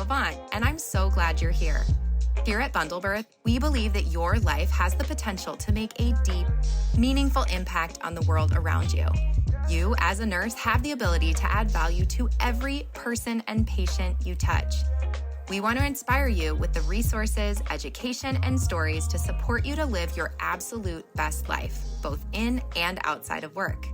Levant, and I'm so glad you're here. Here at Bundlebirth, we believe that your life has the potential to make a deep, meaningful impact on the world around you. You, as a nurse, have the ability to add value to every person and patient you touch. We want to inspire you with the resources, education, and stories to support you to live your absolute best life, both in and outside of work.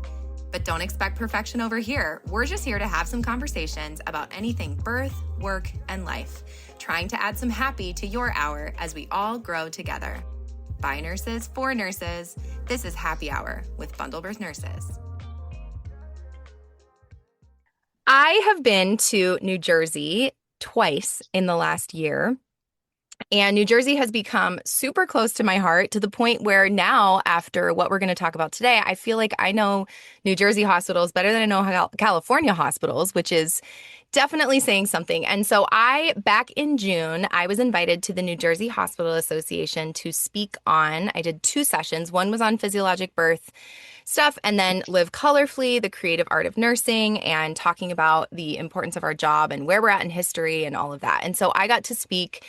But don't expect perfection over here. We're just here to have some conversations about anything birth, work, and life, trying to add some happy to your hour as we all grow together. By nurses, for nurses, this is Happy Hour with Bundlebirth Nurses. I have been to New Jersey twice in the last year. And New Jersey has become super close to my heart to the point where now, after what we're going to talk about today, I feel like I know New Jersey hospitals better than I know California hospitals, which is definitely saying something. And so back in June, I was invited to the New Jersey Hospital Association to speak on, I did 2 sessions. One was on physiologic birth stuff, and then Live Colorfully, the creative art of nursing, and talking about the importance of our job and where we're at in history and all of that. And so I got to speak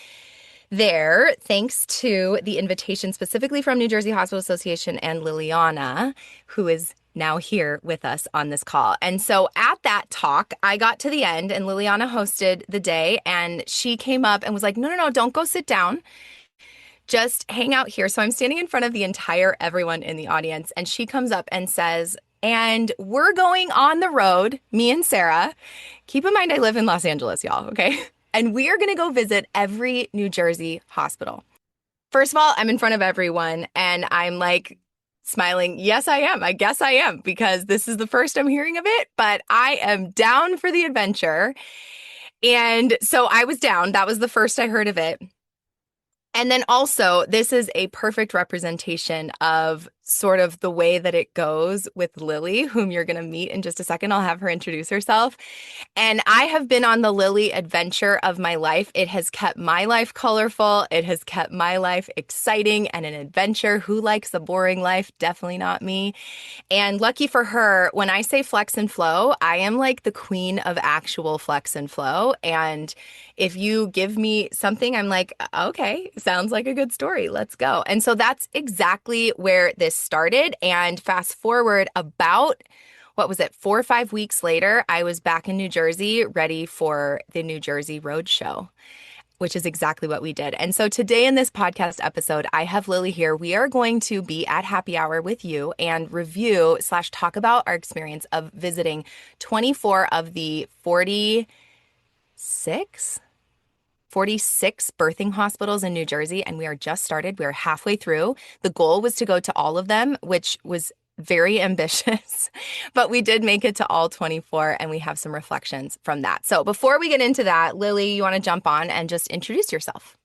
there, thanks to the invitation specifically from New Jersey Hospital Association and Liliana, who is now here with us on this call. And so at that talk, I got to the end and Liliana hosted the day, and she came up and was like, no, don't go sit down. Just hang out here. So I'm standing in front of the entire everyone in the audience, and she comes up and says, and we're going on the road, me and Sarah. Keep in mind, I live in Los Angeles, y'all, okay? And we are going to go visit every New Jersey hospital. First of all, I'm in front of everyone and I'm like smiling. Yes, I am. I guess I am, because this is the first I'm hearing of it, but I am down for the adventure. And so I was down. That was the first I heard of it. And then also, this is a perfect representation of sort of the way that it goes with Lily, whom you're going to meet in just a second. I'll have her introduce herself. And I have been on the Lily adventure of my life. It has kept my life colorful. It has kept my life exciting and an adventure. Who likes a boring life? Definitely not me. And lucky for her, when I say flex and flow, I am like the queen of actual flex and flow. And if you give me something, I'm like, okay, sounds like a good story. Let's go. And so that's exactly where this started. And fast forward about, 4 or 5 weeks later, I was back in New Jersey, ready for the New Jersey Roadshow, which is exactly what we did. And so today in this podcast episode, I have Lily here. We are going to be at Happy Hour with you and review/talk about our experience of visiting 24 of the 46 birthing hospitals in New Jersey, and we are just started. We're halfway through. The goal was to go to all of them, which was very ambitious, but we did make it to all 24, and we have some reflections from that. So before we get into that, Lily, you want to jump on and just introduce yourself?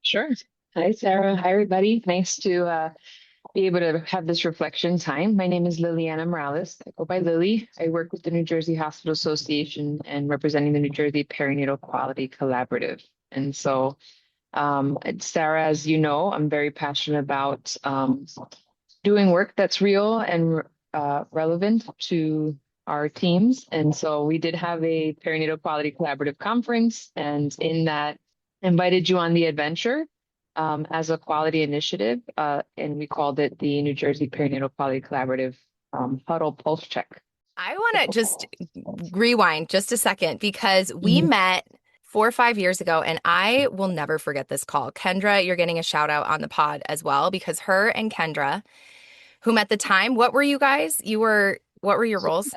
Sure. Hi, Sarah. Hi, everybody. Nice to be able to have this reflection time. My name is Liliana Morales. I go by Lily. I work with the New Jersey Hospital Association and representing the New Jersey Perinatal Quality Collaborative. And so, Sarah, as you know, I'm very passionate about doing work that's real and relevant to our teams. And so we did have a Perinatal Quality Collaborative conference, and in that invited you on the adventure as a quality initiative, and we called it the New Jersey Perinatal Quality Collaborative Huddle Pulse Check. I want to just rewind just a second, because we met 4 or 5 years ago, and I will never forget this call. Kendra, you're getting a shout out on the pod as well, because her and Kendra, whom at the time, what were you guys? What were your roles?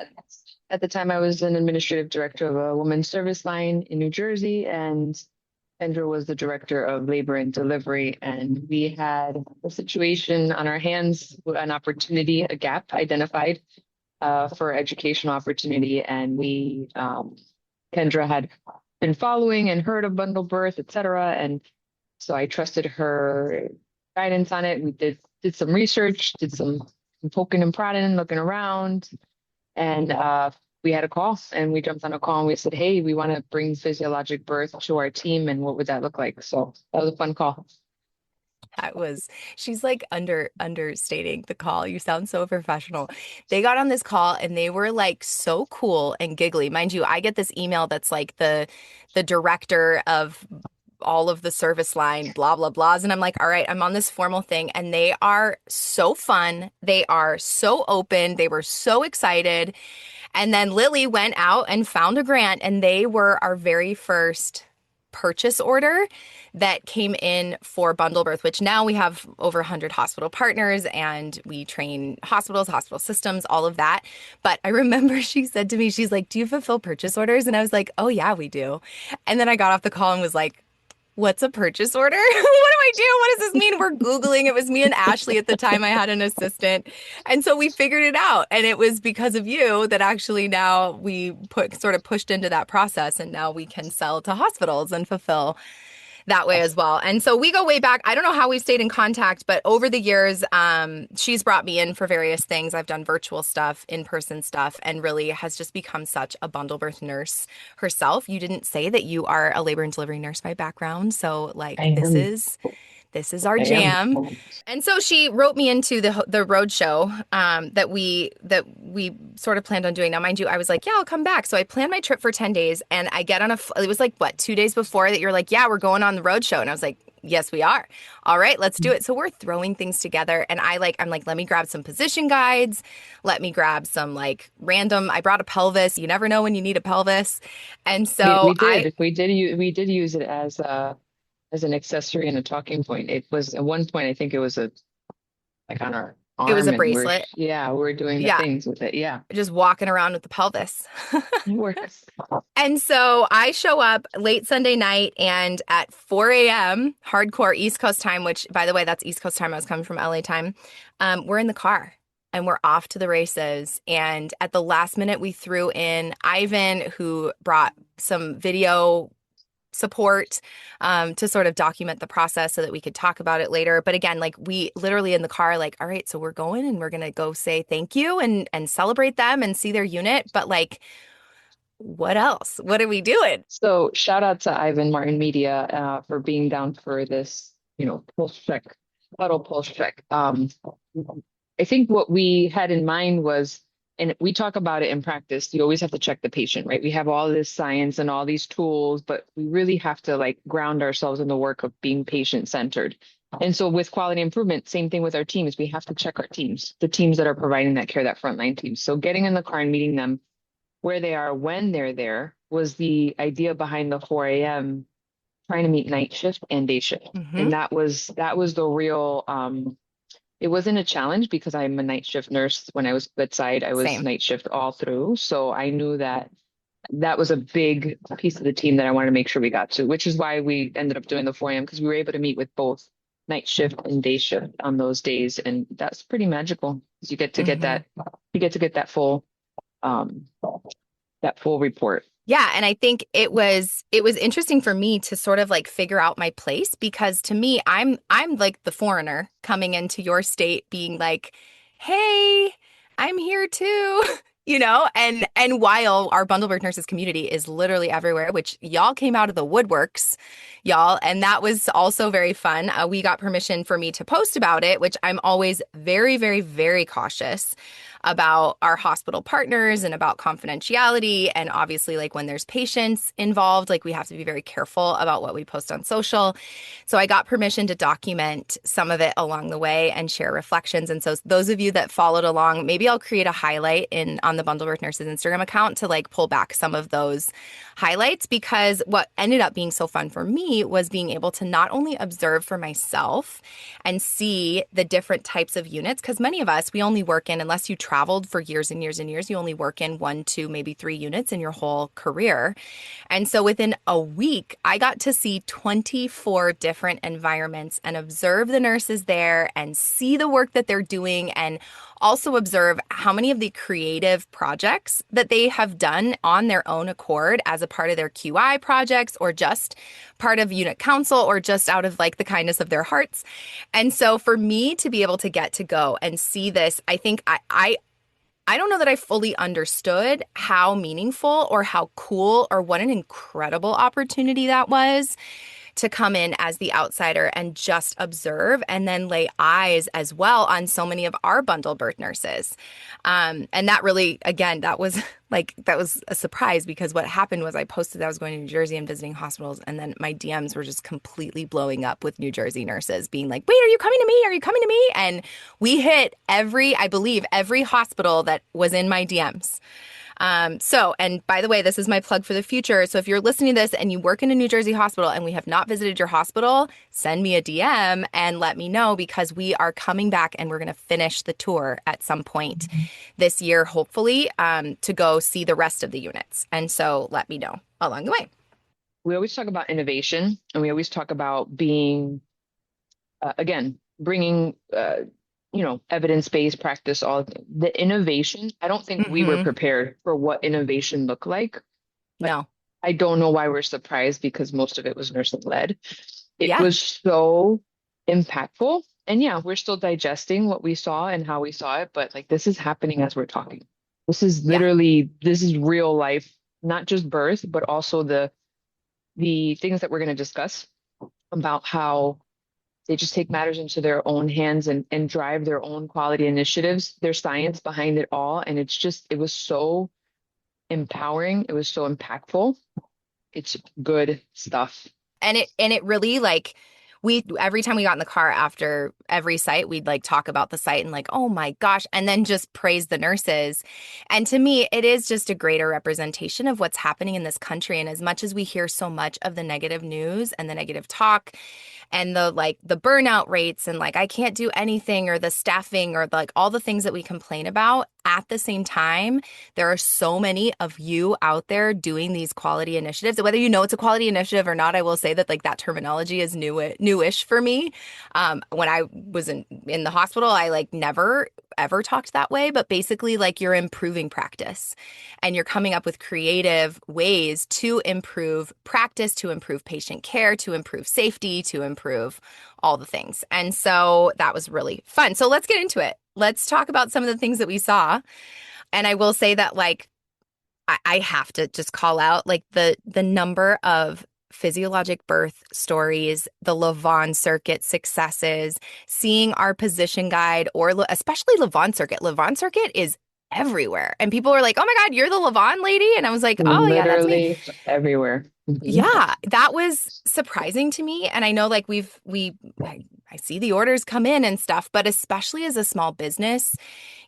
At the time, I was an administrative director of a women's service line in New Jersey, and Kendra was the director of labor and delivery. And we had a situation on our hands, an opportunity, a gap identified for educational opportunity. And Kendra had been following and heard of Bundlebirth, et cetera. And so I trusted her guidance on it. We did some research, did some poking and prodding, looking around, and we had a call, and we jumped on a call and we said, hey, we want to bring physiologic birth to our team, and what would that look like? So that was a fun call. That was, she's like understating the call. You sound so professional. They got on this call and they were like so cool and giggly. Mind you, I get this email that's like the director of all of the service line, blah, blah, blahs. And I'm like, all right, I'm on this formal thing. And they are so fun. They are so open. They were so excited. And then Lily went out and found a grant, and they were our very first purchase order that came in for bundle birth, which now we have over 100 hospital partners and we train hospitals, hospital systems, all of that. But I remember she said to me, she's like, do you fulfill purchase orders? And I was like, oh, yeah, we do. And then I got off the call and was like, what's a purchase order? What do I do? What does this mean? We're Googling. It was me and Ashley at the time. I had an assistant. And so we figured it out. And it was because of you that actually now we put sort of pushed into that process. And now we can sell to hospitals and fulfill that way as well. And so we go way back. I don't know how we've stayed in contact, but over the years, she's brought me in for various things. I've done virtual stuff, in-person stuff, and really has just become such a bundle birth nurse herself. You didn't say that you are a labor and delivery nurse by background. So like I am. this is our I am. jam. And so she wrote me into the road show that we sort of planned on doing. Now, mind you, I was like, yeah, I'll come back. So I planned my trip for 10 days and I get on it was like, what, 2 days before that you're like, yeah, we're going on the road show. And I was like, yes, we are. All right, let's do it. So we're throwing things together. And I'm like, let me grab some position guides. Let me grab some like random, I brought a pelvis. You never know when you need a pelvis. And We, so we did. We did use it as an accessory and a talking point. It was at one point, I think it was a like on our it was arm a and bracelet. we're doing the Yeah, things with it. Yeah. just walking around with the pelvis. It works. And so I show up late Sunday night and at 4 a.m., hardcore East Coast time, which by the way, that's East Coast time. I was coming from LA time. We're in the car and we're off to the races. And at the last minute, we threw in Ivan, who brought some video support to sort of document the process so that we could talk about it later. But again, like we literally in the car, like, all right, so we're going and we're going to go say thank you and celebrate them and see their unit. But like, what else? What are we doing? So shout out to Ivan Martin Media for being down for this, pulse check, huddle pulse check. I think what we had in mind was, and we talk about it in practice, you always have to check the patient, right? We have all this science and all these tools, but we really have to like ground ourselves in the work of being patient centered. And so with quality improvement, same thing with our teams. We have to check our teams, the teams that are providing that care, that frontline team. So getting in the car and meeting them where they are when they're there was the idea behind the 4 a.m. trying to meet night shift and day shift. Hmm. And that was the real it wasn't a challenge because I'm a night shift nurse. When I was bedside, I was Same. night shift all through. So I knew that that was a big piece of the team that I wanted to make sure we got to, which is why we ended up doing the 4 a.m. because we were able to meet with both night shift and day shift on those days. And that's pretty magical. You get to get Hmm. that, you get to get um, that full report. Yeah, and I think it was interesting for me to sort of like figure out my place because to me I'm like the foreigner coming into your state being like, "Hey, I'm here too." And while our Bundleberg nurses community is literally everywhere, which y'all came out of the woodworks, y'all, and that was also very fun. We got permission for me to post about it, which I'm always very, very, very cautious about our hospital partners and about confidentiality. And obviously, like when there's patients involved, like we have to be very careful about what we post on social. So I got permission to document some of it along the way and share reflections. And so those of you that followed along, maybe I'll create a highlight on the Bundleworth Nurses Instagram account to like pull back some of those highlights because what ended up being so fun for me was being able to not only observe for myself and see the different types of units, because many of us, we only work in, unless you traveled for years and years and years, you only work in 1, 2, maybe 3 units in your whole career. And so within a week, I got to see 24 different environments and observe the nurses there and see the work that they're doing and also observe how many of the creative projects that they have done on their own accord as a part of their QI projects or just part of unit council or just out of like the kindness of their hearts. And so for me to be able to get to go and see this, I think I don't know that I fully understood how meaningful or how cool or what an incredible opportunity that was to come in as the outsider and just observe and then lay eyes as well on so many of our bundle birth nurses. And that really, again, that was that was a surprise because what happened was I posted that I was going to New Jersey and visiting hospitals, and then my DMs were just completely blowing up with New Jersey nurses being like, wait, are you coming to me? Are you coming to me? And we hit I believe, every hospital that was in my DMs. And by the way, this is my plug for the future. So if you're listening to this and you work in a New Jersey hospital and we have not visited your hospital, send me a DM and let me know, because we are coming back and we're going to finish the tour at some point this year, hopefully, to go see the rest of the units. And so let me know along the way. We always talk about innovation, and we always talk about being, again, bringing, evidence-based practice, all the innovation. I don't think we were prepared for what innovation looked like. No. I don't know why we're surprised, because most of it was nurse-led. It Yeah. was so impactful. And yeah, we're still digesting what we saw and how we saw it, but like this is happening as we're talking. This is literally, this is real life, not just birth, but also the things that we're going to discuss about how they just take matters into their own hands and drive their own quality initiatives. There's science behind it all. And it was so empowering. It was so impactful. It's good stuff. And it really, every time we got in the car after every site, we'd talk about the site and oh my gosh, and then just praise the nurses. And to me, it is just a greater representation of what's happening in this country. And as much as we hear so much of the negative news and the negative talk and the burnout rates and I can't do anything, or the staffing, or all the things that we complain about, at the same time, there are so many of you out there doing these quality initiatives. Whether you know it's a quality initiative or not, I will say that that terminology is newish for me. When I was in the hospital, I never ever talked that way, but basically you're improving practice and you're coming up with creative ways to improve practice, to improve patient care, to improve safety, to improve all the things. And so that was really fun. So let's get into it. Let's talk about some of the things that we saw. And I will say that I have to just call out the number of physiologic birth stories, the Lavon Circuit successes, seeing our position guide, or especially Lavon Circuit. Lavon Circuit is everywhere. And people were like, oh my God, you're the Lavon lady? And I was like, oh yeah, that's me. Literally everywhere. Yeah, that was surprising to me. And I know I see the orders come in and stuff, but especially as a small business,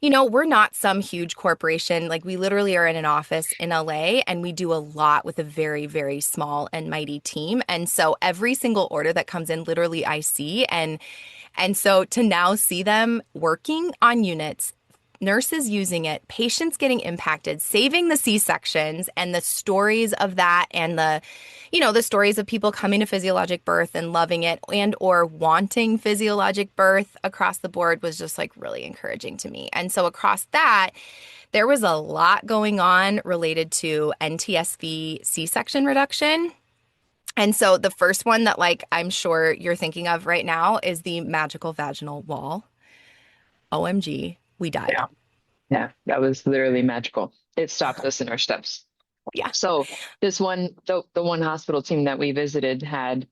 we're not some huge corporation. We literally are in an office in LA, and we do a lot with a very, very small and mighty team. And so every single order that comes in, literally I see. And so to now see them working on units, nurses using it, patients getting impacted, saving the C-sections, and the stories of that, and the stories of people coming to physiologic birth and loving it and or wanting physiologic birth across the board was just really encouraging to me. And so across that, there was a lot going on related to NTSV C-section reduction. And so the first one that I'm sure you're thinking of right now is the magical vaginal wall. OMG. We died. Yeah, that was literally magical. It stopped us in our steps. Yeah. So the one hospital team that we visited had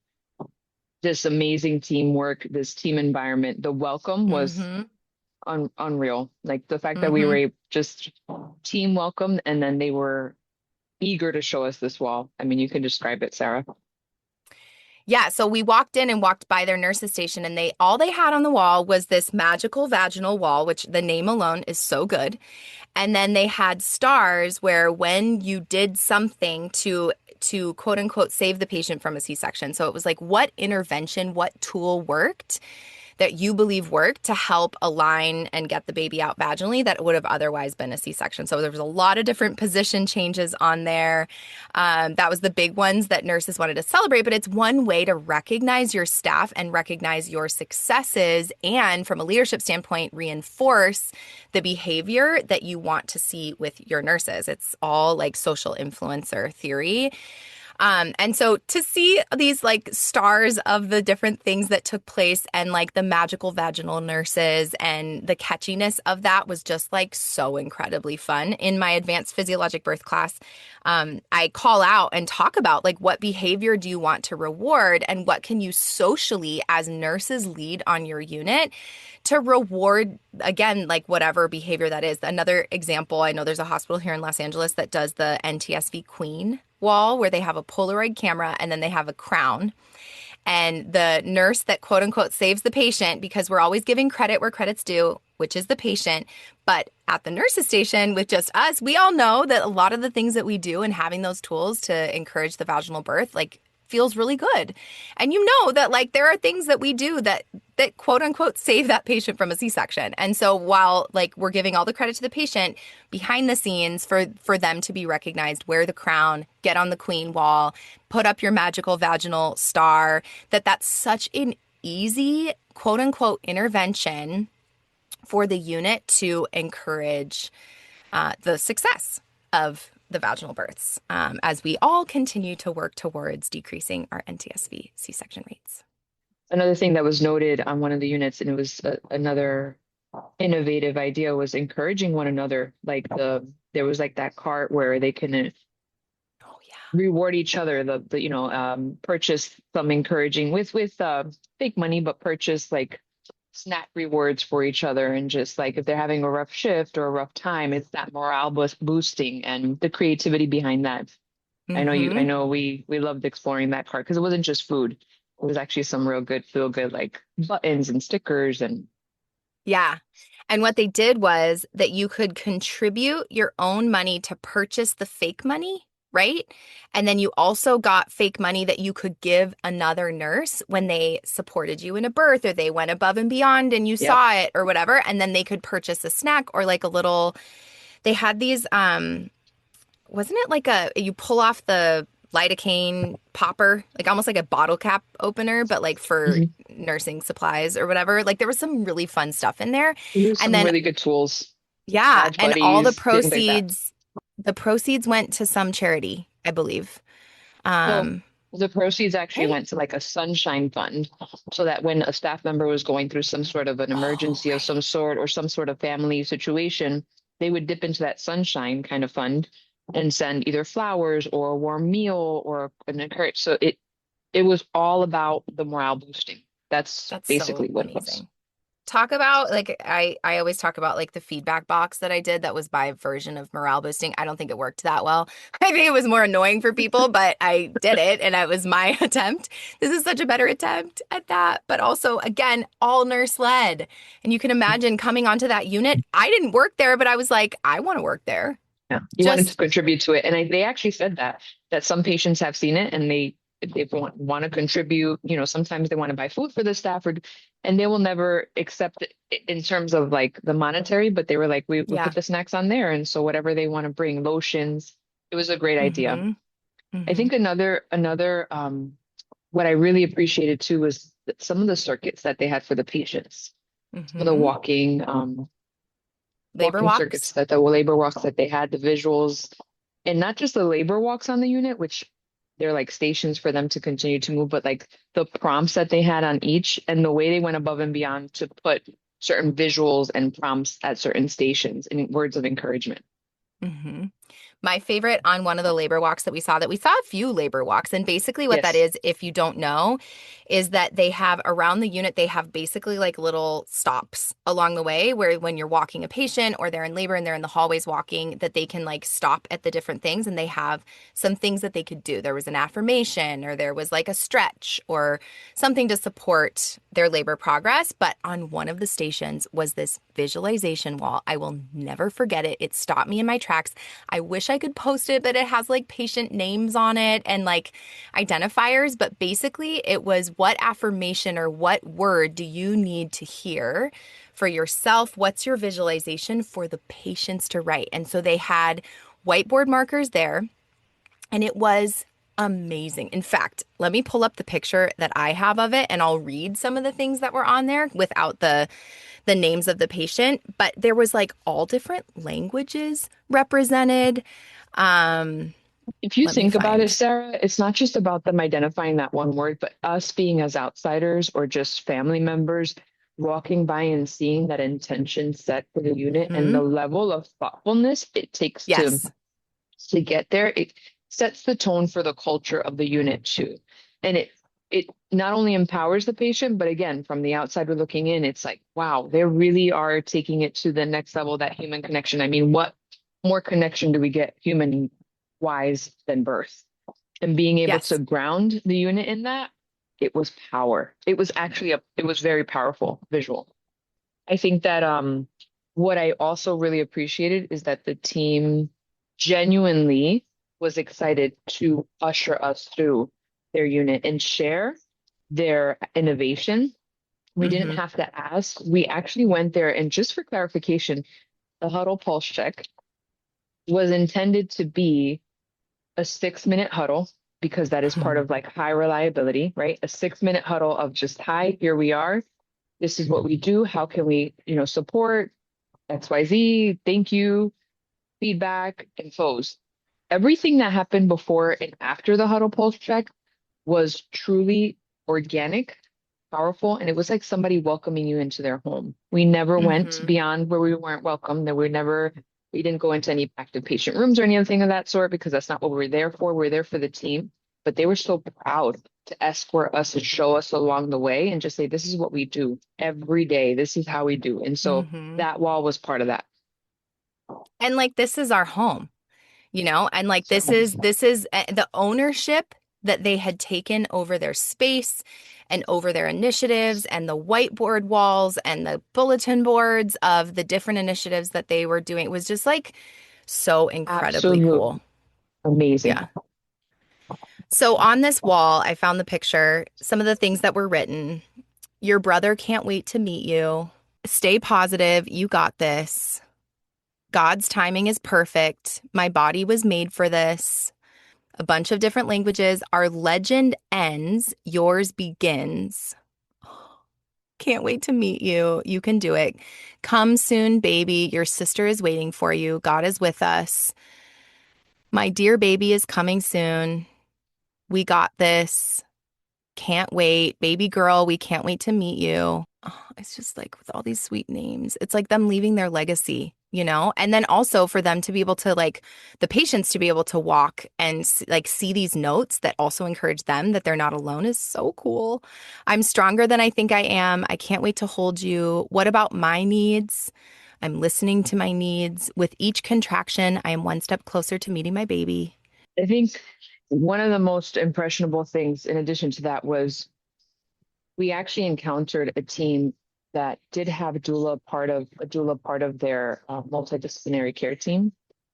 this amazing teamwork, this team environment. The welcome was unreal. The fact that we were just team welcome, and then they were eager to show us this wall. I mean, you can describe it, Sarah. Yeah, so we walked in and walked by their nurses station, and all they had on the wall was this magical vaginal wall, which the name alone is so good. And then they had stars where when you did something to quote unquote save the patient from a C-section. So it was what intervention, what tool worked that you believe worked to help align and get the baby out vaginally that would have otherwise been a C-section. So there was a lot of different position changes on there. That was the big ones that nurses wanted to celebrate, but it's one way to recognize your staff and recognize your successes, and from a leadership standpoint, reinforce the behavior that you want to see with your nurses. It's all social influencer theory. And so to see these like stars of the different things that took place and like the magical vaginal nurses and the catchiness of that was just like so incredibly fun. In my advanced physiologic birth class, I call out and talk about like what behavior do you want to reward and what can you socially as nurses lead on your unit to reward again like whatever behavior that is. Another example, I know there's a hospital here in Los Angeles that does the NTSV Queen wall where they have a Polaroid camera and then they have a crown. And the nurse that quote unquote saves the patient, because we're always giving credit where credit's due, which is the patient. But at the nurse's station with just us, we all know that a lot of the things that we do and having those tools to encourage the vaginal birth, like feels really good. And you know that like there are things that we do that quote unquote save that patient from a C-section. And so while like we're giving all the credit to the patient behind the scenes for them to be recognized, wear the crown, get on the queen wall, put up your magical vaginal star, that's such an easy quote unquote intervention for the unit to encourage the success of the vaginal births as we all continue to work towards decreasing our NTSV C-section rates. Another thing that was noted on one of the units, and it was another innovative idea, was encouraging one another. Like there was like that cart where they can Oh yeah. reward each other. Purchase some encouraging with fake money, but purchase like snack rewards for each other, and just like if they're having a rough shift or a rough time, it's that morale boosting and the creativity behind that. I Mm-hmm. know we loved exploring that part because it wasn't just food. It was actually some real good, feel good like buttons and stickers and Yeah. And what they did was that you could contribute your own money to purchase the fake money, right? And then you also got fake money that you could give another nurse when they supported you in a birth or they went above and beyond and you yep. saw it or whatever. And then they could purchase a snack or like a little, they had these, wasn't it like you pull off the lidocaine popper, like almost like a bottle cap opener, but like for Mhm. nursing supplies or whatever. Like there was some really fun stuff in there. There's And some then really good tools, yeah, badge and all buddies, things like that. the proceeds went to some charity, I believe. So Um, the proceeds actually right? went to like a sunshine fund so that when a staff member was going through some sort of an Oh, emergency of some right. sort or some sort of family situation, they would dip into that sunshine kind of fund and send either flowers or a warm meal or an encourage. So it was all about the morale boosting. That's That's basically so what it was. amazing. Talk about like I always talk about like the feedback box that I did that was my version of morale boosting. I don't think it worked that well. I think it was more annoying for people, but I did it and it was my attempt. This is such a better attempt at that, but also again, all nurse led. And you can imagine coming onto that unit. I didn't work there, but I was like, I want to work there. Yeah, you wanted to Just contribute to it, and they actually said that some patients have seen it, and they if they want to contribute. You know, sometimes they want to buy food for the staff, and they will never accept it in terms of like the monetary. But they were like, we yeah. put the snacks on there, and so whatever they want to bring, lotions. It was a great idea. Mm-hmm. I Mm-hmm. think another what I really appreciated too was some of the circuits that they had for the patients. Some of the Mm-hmm. Labor walking circuits walks. that the labor walks that they had, the visuals, and not just the labor walks on the unit, which they're like stations for them to continue to move, but like the prompts that they had on each and the way they went above and beyond to put certain visuals and prompts at certain stations and words of encouragement. Mm-hmm. My favorite on one of the labor walks that we saw a few labor walks. And basically, what that Yes. is, if you don't know, is that they have around the unit, they have basically like little stops along the way where when you're walking a patient or they're in labor and they're in the hallways walking, that they can like stop at the different things and they have some things that they could do. There was an affirmation or there was like a stretch or something to support their labor progress. But on one of the stations was this visualization wall. I will never forget it. It stopped me in my tracks. I wish I could post it, but it has like patient names on it and like identifiers. But basically, it was what affirmation or what word do you need to hear for yourself? What's your visualization for the patients to write? And so they had whiteboard markers there, and it was amazing. In fact, let me pull up the picture that I have of it and I'll read some of the things that were on there without the names of the patient, but there was like all different languages represented. Um, If you Let me think about it, find. Sarah, it's not just about them identifying that one word, but us being as outsiders or just family members walking by and seeing that intention set for the unit and Hmm. the level of thoughtfulness it takes Yes. to get there. It sets the tone for the culture of the unit too. And it not only empowers the patient, but again, from the outside we're looking in, it's like, wow, they really are taking it to the next level, that human connection. I mean, what more connection do we get human wise than birth? And being able to Yes. ground the unit in that, it was power. It was actually it was very powerful visual. I think that what I also really appreciated is that the team genuinely was excited to usher us through their unit and share their innovation. We didn't Hmm. have to ask. We actually went there, and just for clarification, the huddle pulse check was intended to be a 6 minute huddle because that is part of like high reliability, right? A 6 minute huddle of just, hi, here we are. This is what we do. How can we, support XYZ? Thank you, feedback, infos. Everything that happened before and after the huddle pulse check was truly organic, powerful, and it was like somebody welcoming you into their home. We never went Hmm. beyond where we weren't welcome. We didn't go into any active patient rooms or anything of that sort because that's not what we were there for. We are there for the team. But they were so proud to escort us and show us along the way and just say, this is what we do every day. This is how we do. And so Hmm. that wall was part of that. And like this is our home, and like So this is the ownership that they had taken over their space and over their initiatives and the whiteboard walls and the bulletin boards of the different initiatives that they were doing. It was just like so incredibly absolutely cool. amazing. Yeah. So on this wall, I found the picture, some of the things that were written. Your brother can't wait to meet you. Stay positive. You got this. God's timing is perfect. My body was made for this. A bunch of different languages. Our legend ends, yours begins. Can't wait to meet you. You can do it. Come soon, baby. Your sister is waiting for you. God is with us. My dear baby is coming soon. We got this. Can't wait. Baby girl, we can't wait to meet you. Oh, it's just like with all these sweet names, it's like them leaving their legacy. And then also for them to be able to like the patients to be able to walk and like see these notes that also encourage them that they're not alone is so cool. I'm stronger than I think I am. I can't wait to hold you. What about my needs? I'm listening to my needs. With each contraction, I am one step closer to meeting my baby. I think one of the most impressionable things, in addition to that, was we actually encountered a team that did have a doula part of their multidisciplinary care team,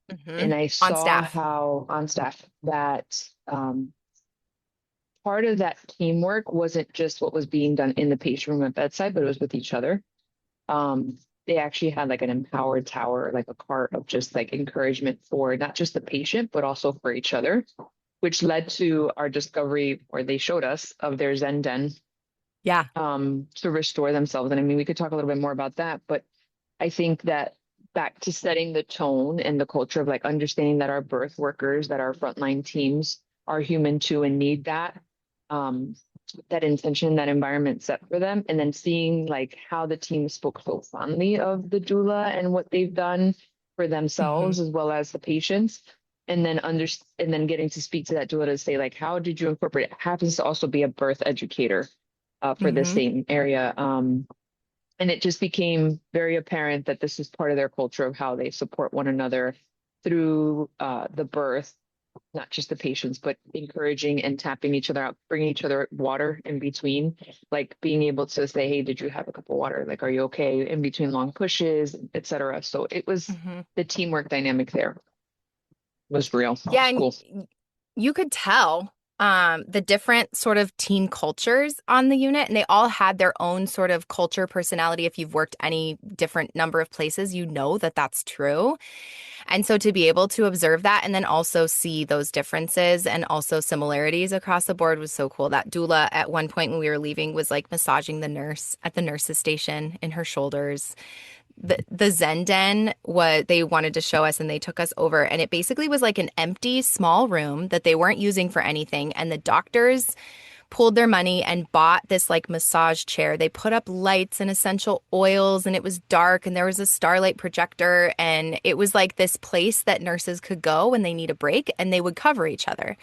Hmm. and I On saw staff. how on staff that part of that teamwork wasn't just what was being done in the patient room at bedside, but it was with each other. They actually had like an empowered tower, like a cart of just like encouragement for not just the patient, but also for each other, which led to our discovery, or they showed us, of their Zen Den Yeah. to restore themselves. And I mean, we could talk a little bit more about that, but I think that back to setting the tone and the culture of like understanding that our birth workers, that our frontline teams are human too and need um, that intention, that environment set for them, and then seeing like how the team spoke so fondly of the doula and what they've done for Hmm. themselves as well as the patients. And then getting to speak to that doula to say like, how did you incorporate it? Happens to also be a birth educator for the Hmm. same area. And it just became very apparent that this is part of their culture of how they support one another through the birth, not just the patients, but encouraging and tapping each other out, bringing each other water in between, like being able to say, hey, did you have a cup of water? Like, are you okay in between long pushes, etc. So it was Hmm. the teamwork dynamic there was real. It Yeah, was and cool. you could tell the different sort of team cultures on the unit, and they all had their own sort of culture personality. If you've worked any different number of places, you know that that's true. And so to be able to observe that and then also see those differences and also similarities across the board was so cool. That doula at one point when we were leaving was like massaging the nurse at the nurse's station in her shoulders. The Zen Den, what they wanted to show us, and they took us over, and it basically was like an empty small room that they weren't using for anything, and the doctors pulled their money and bought this like massage chair. They put up lights and essential oils, and it was dark, and there was a starlight projector, and it was like this place that nurses could go when they need a break, and they would cover each other.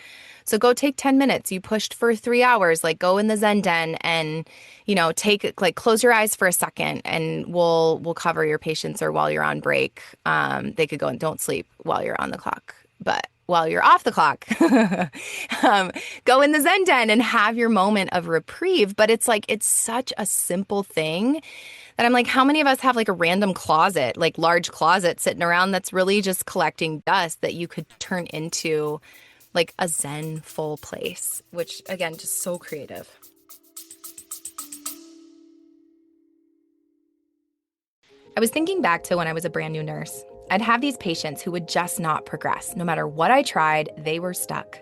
So go take 10 minutes. You pushed for 3 hours, like go in the Zen Den and, take like close your eyes for a second, and we'll cover your patients, or while you're on break, they could go and don't sleep while you're on the clock. But while you're off the clock, go in the Zen Den and have your moment of reprieve. But it's like, it's such a simple thing that I'm like, how many of us have like a random closet, like large closet sitting around that's really just collecting dust that you could turn into like a Zen full place, which again, just so creative. I was thinking back to when I was a brand new nurse. I'd have these patients who would just not progress. No matter what I tried, they were stuck.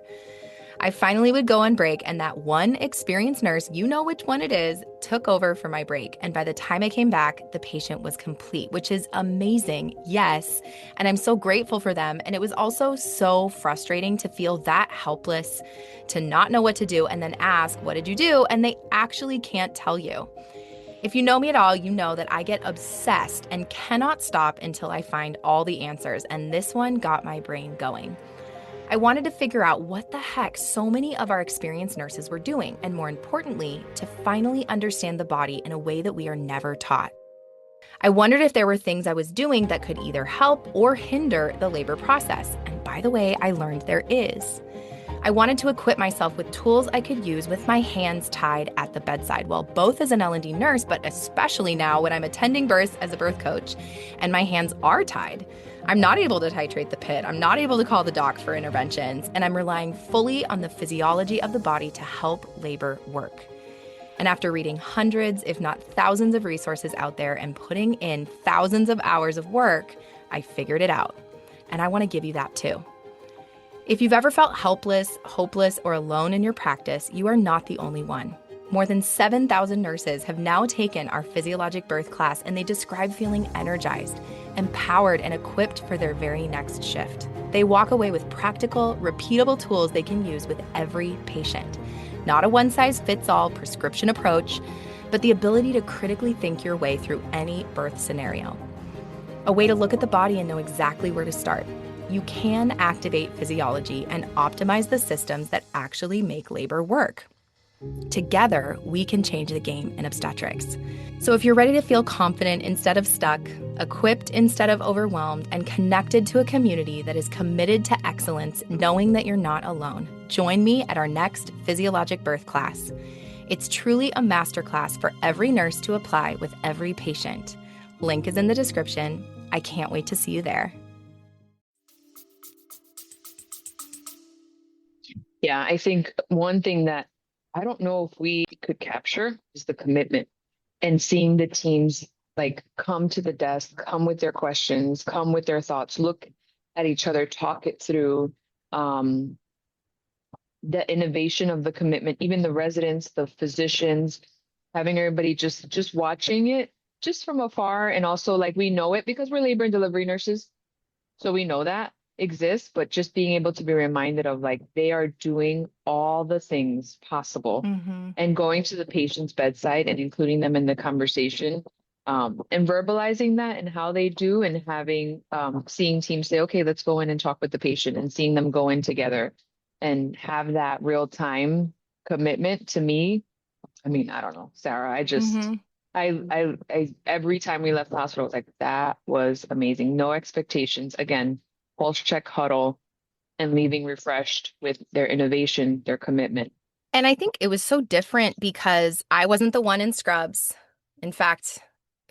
I finally would go on break, and that one experienced nurse, you know which one it is, took over for my break. And by the time I came back, the patient was complete, which is amazing, yes. And I'm so grateful for them. And it was also so frustrating to feel that helpless, to not know what to do, and then ask, what did you do? And they actually can't tell you. If you know me at all, you know that I get obsessed and cannot stop until I find all the answers. And this one got my brain going. I wanted to figure out what the heck so many of our experienced nurses were doing, and more importantly, to finally understand the body in a way that we are never taught. I wondered if there were things I was doing that could either help or hinder the labor process. And by the way, I learned there is. I wanted to equip myself with tools I could use with my hands tied at the bedside, well, both as an L&D nurse, but especially now when I'm attending births as a birth coach and my hands are tied. I'm not able to titrate the pit. I'm not able to call the doc for interventions, and I'm relying fully on the physiology of the body to help labor work. And after reading hundreds, if not thousands of resources out there and putting in thousands of hours of work, I figured it out. And I want to give you that too. If you've ever felt helpless, hopeless, or alone in your practice, you are not the only one. More than 7,000 nurses have now taken our physiologic birth class, and they describe feeling energized, empowered, and equipped for their very next shift. They walk away with practical, repeatable tools they can use with every patient. Not a one-size-fits-all prescription approach, but the ability to critically think your way through any birth scenario. A way to look at the body and know exactly where to start. You can activate physiology and optimize the systems that actually make labor work. Together, we can change the game in obstetrics. So if you're ready to feel confident instead of stuck, equipped instead of overwhelmed, and connected to a community that is committed to excellence, knowing that you're not alone, join me at our next physiologic birth class. It's truly a masterclass for every nurse to apply with every patient. Link is in the description. I can't wait to see you there. Yeah, I think one thing that I don't know if we could capture is the commitment, and seeing the teams like come to the desk, come with their questions, come with their thoughts, look at each other, talk it through. The innovation of the commitment, even the residents, the physicians, having everybody just watching it just from afar. And also like we know it because we're labor and delivery nurses. So we know that exists, but just being able to be reminded of like they are doing all the things possible and going to the patient's bedside and including them in the conversation, and verbalizing that and how they do, and having seeing teams say, okay, let's go in and talk with the patient, and seeing them go in together and have that real time commitment. To me, I mean, I don't know, Sarah, I just I every time we left the hospital, I was like, that was amazing. No expectations. Again, pulse check huddle, and leaving refreshed with their innovation, their commitment. And I think it was so different because I wasn't the one in scrubs. In fact,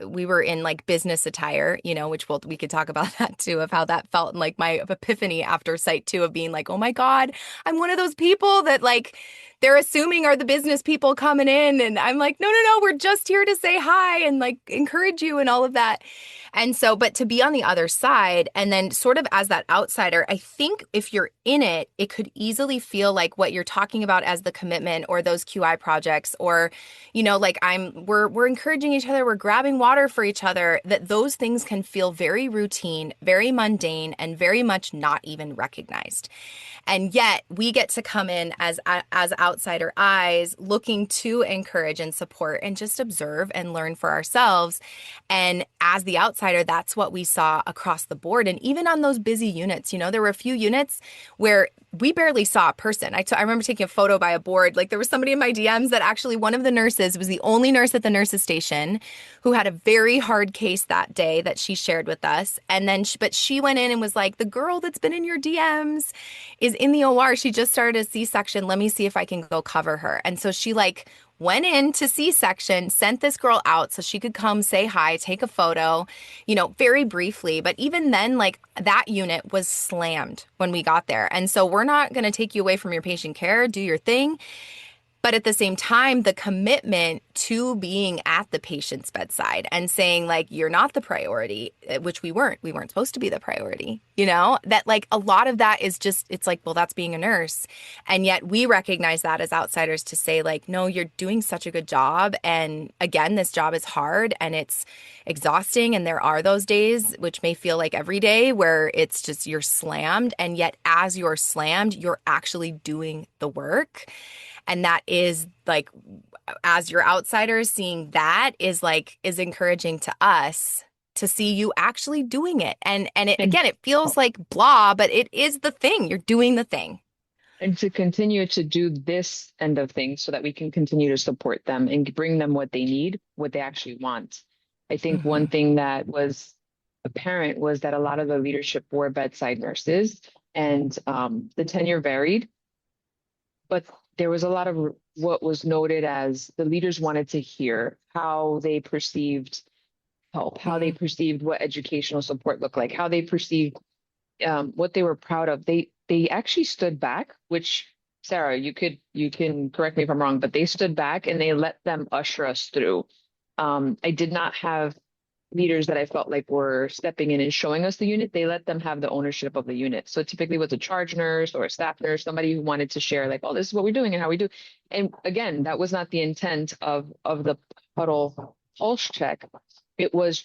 we were in like business attire, which we could talk about that too, of how that felt, and like my epiphany after site 2 of being like, oh my God, I'm one of those people that like they're assuming are the business people coming in. And I'm like, no, we're just here to say hi and like encourage you and all of that. And so, but to be on the other side and then sort of as that outsider, I think if you're in it, it could easily feel like what you're talking about as the commitment or those QI projects or, like we're encouraging each other, we're grabbing water for each other, that those things can feel very routine, very mundane, and very much not even recognized. And yet we get to come in as outsider eyes, looking to encourage and support and just observe and learn for ourselves. And as the outsider, that's what we saw across the board. And even on those busy units, there were a few units where we barely saw a person. I remember taking a photo by a board. Like there was somebody in my DMs that actually one of the nurses was the only nurse at the nurses station who had a very hard case that day that she shared with us. And then, but she went in and was like, the girl that's been in your DMs is in the OR. She just started a C-section. Let me see if I can go cover her. And so she went into C-section, sent this girl out so she could come say hi, take a photo, very briefly. But even then, that unit was slammed when we got there. And so we're not going to take you away from your patient care. Do your thing. But at the same time, the commitment to being at the patient's bedside and saying, you're not the priority, which we weren't. We weren't supposed to be the priority, that a lot of that is just, it's well, that's being a nurse. And yet we recognize that as outsiders to say, no, you're doing such a good job. And again, this job is hard and it's exhausting. And there are those days, which may feel like every day, where it's just you're slammed. And yet as you're slammed, you're actually doing the work. And that is as your outsiders, seeing that is encouraging to us to see you actually doing it. And again, it feels like blah, but it is the thing. You're doing the thing. And to continue to do this end of things so that we can continue to support them and bring them what they need, what they actually want. I think one thing that was apparent was that a lot of the leadership were bedside nurses and the tenure varied, but there was a lot of what was noted as the leaders wanted to hear how they perceived help, how they perceived what educational support looked like, how they perceived what they were proud of. They actually stood back, which Sarah, you can correct me if I'm wrong, but they stood back and they let them usher us through. I did not have leaders that I felt like were stepping in and showing us the unit. They let them have the ownership of the unit. So typically with a charge nurse or a staff nurse, somebody who wanted to share oh, this is what we're doing and how we do. And again, that was not the intent of the huddle pulse check. It was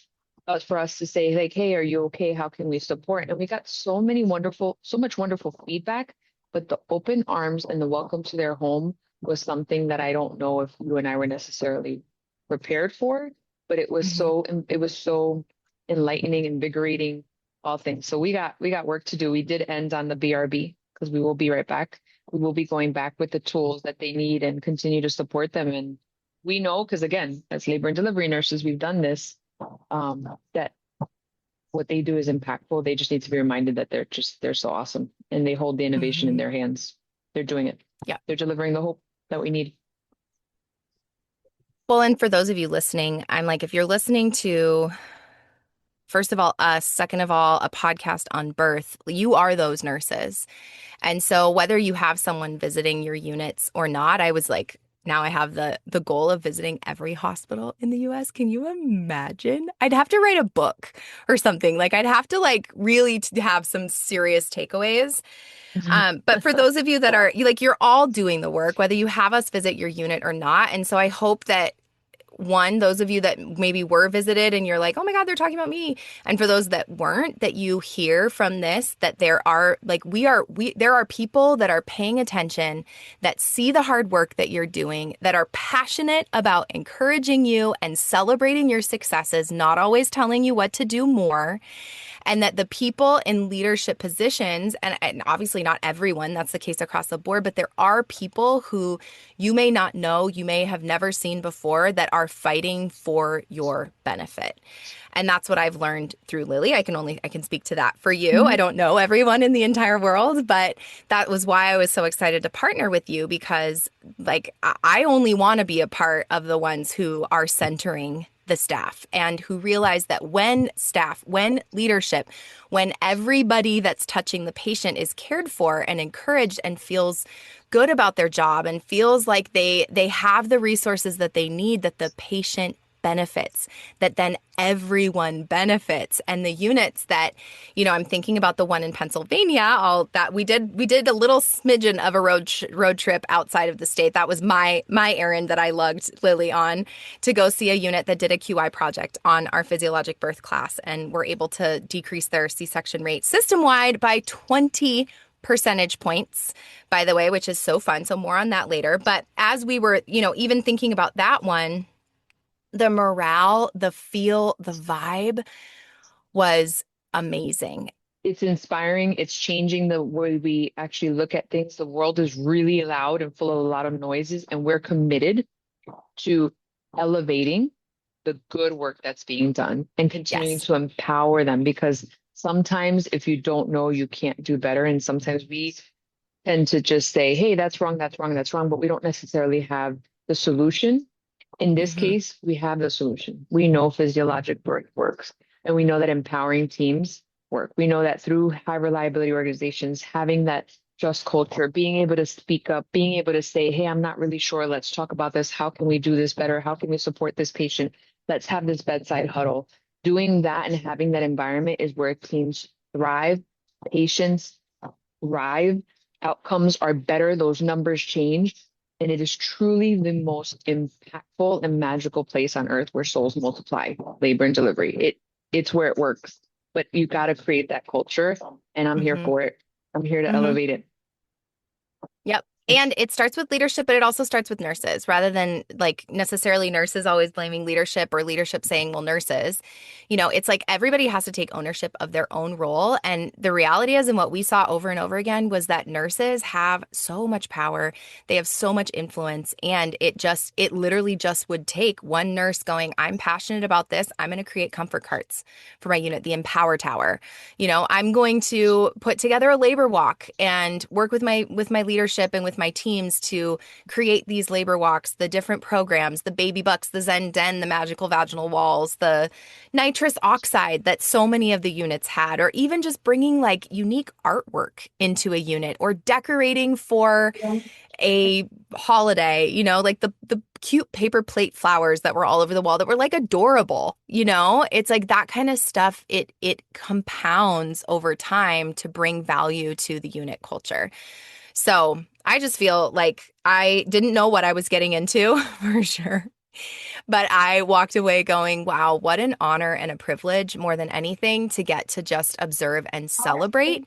for us to say hey, are you okay? How can we support? And we got so much wonderful feedback, but the open arms and the welcome to their home was something that I don't know if you and I were necessarily prepared for. But it was so enlightening, invigorating, all things. So we got work to do. We did end on the BRB because we will be right back. We will be going back with the tools that they need and continue to support them. And we know, because again, as labor and delivery nurses, we've done this, that what they do is impactful. They just need to be reminded that they're so awesome and they hold the innovation in their hands. They're doing it. Yeah. They're delivering the hope that we need. Well, and for those of you listening, I'm if you're listening to, first of all, us, second of all, a podcast on birth, you are those nurses. And so whether you have someone visiting your units or not, I was now I have the goal of visiting every hospital in the US. Can you imagine? I'd have to write a book or something. I'd have to really have some serious takeaways. But for those of you that are you're all doing the work, whether you have us visit your unit or not. And so I hope that those of you that maybe were visited and you're oh my God, they're talking about me. And for those that weren't, that you hear from this, that there are there are people that are paying attention, that see the hard work that you're doing, that are passionate about encouraging you and celebrating your successes, not always telling you what to do more. And that the people in leadership positions, and obviously not everyone, that's the case across the board, but there are people who you may not know, you may have never seen before, that are fighting for your benefit. And that's what I've learned through Lily. I can speak to that for you. I don't know everyone in the entire world, but that was why I was so excited to partner with you, because I only want to be a part of the ones who are centering the staff and who realize that when leadership, when everybody that's touching the patient is cared for and encouraged and feels good about their job and feels like they have the resources that they need, that the patient benefits that then everyone benefits. And the units that, I'm thinking about the one in Pennsylvania, all that we did a little smidgen of a road trip outside of the state. That was my errand that I lugged Lily on to go see a unit that did a QI project on our physiologic birth class, and were able to decrease their C-section rate system-wide by 20 percentage points, by the way, which is so fun. So more on that later. But as we were, even thinking about that one, the morale, the feel, the vibe was amazing. It's inspiring. It's changing the way we actually look at things. The world is really loud and full of a lot of noises, and we're committed to elevating the good work that's being done and continuing Yes. to empower them, because sometimes if you don't know, you can't do better. And sometimes we tend to just say, hey, that's wrong, that's wrong, that's wrong, but we don't necessarily have the solution. In this case, we have the solution. We know physiologic birth works, and we know that empowering teams work. We know that through high reliability organizations, having that trust culture, being able to speak up, being able to say, hey, I'm not really sure. Let's talk about this. How can we do this better? How can we support this patient? Let's have this bedside huddle. Doing that and having that environment is where teams thrive, patients thrive, outcomes are better, those numbers change. And it is truly the most impactful and magical place on earth where souls multiply, labor and delivery. It's where it works, but you got to create that culture, and I'm here for it. I'm here to elevate it. Yep. And it starts with leadership, but it also starts with nurses, rather than like necessarily nurses always blaming leadership or leadership saying, well, nurses. It's like everybody has to take ownership of their own role. And the reality is, and what we saw over and over again, was that nurses have so much power. They have so much influence. And it literally just would take one nurse going, I'm passionate about this. I'm going to create comfort carts for my unit, the Empower Tower. I'm going to put together a labor walk and work with my leadership and with my teams to create these labor walks, the different programs, the baby bucks, the Zen Den, the magical vaginal walls, the nitrous oxide that so many of the units had, or even just bringing like unique artwork into a unit or decorating for a holiday, like the cute paper plate flowers that were all over the wall that were like adorable. It's like that kind of stuff. It compounds over time to bring value to the unit culture. So I just feel like I didn't know what I was getting into for sure. But I walked away going, wow, what an honor and a privilege more than anything to get to just observe and celebrate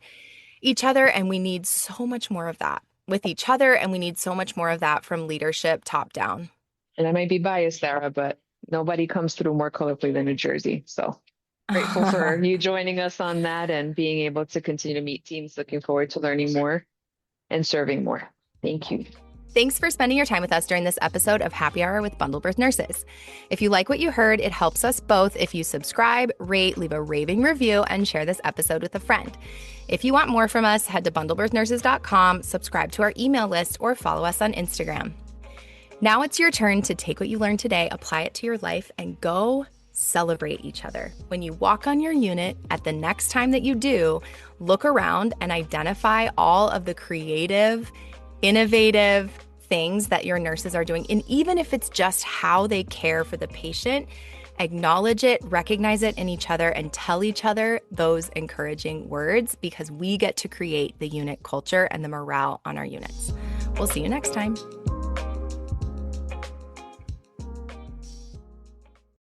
each other. And we need so much more of that with each other. And we need so much more of that from leadership top down. And I might be biased, Sarah, but nobody comes through more colorfully than New Jersey. So grateful for you joining us on that and being able to continue to meet teams. Looking forward to learning more and serving more. Thank you. Thanks for spending your time with us during this episode of Happy Hour with Bundled Birth Nurses. If you like what you heard, it helps us both if you subscribe, rate, leave a raving review, and share this episode with a friend. If you want more from us, head to bundledbirthnurses.com, subscribe to our email list, or follow us on Instagram. Now it's your turn to take what you learned today, apply it to your life, and go celebrate each other. When you walk on your unit, at the next time that you do, look around and identify all of the creative, innovative things that your nurses are doing. And even if it's just how they care for the patient, acknowledge it, recognize it in each other, and tell each other those encouraging words, because we get to create the unit culture and the morale on our units. We'll see you next time.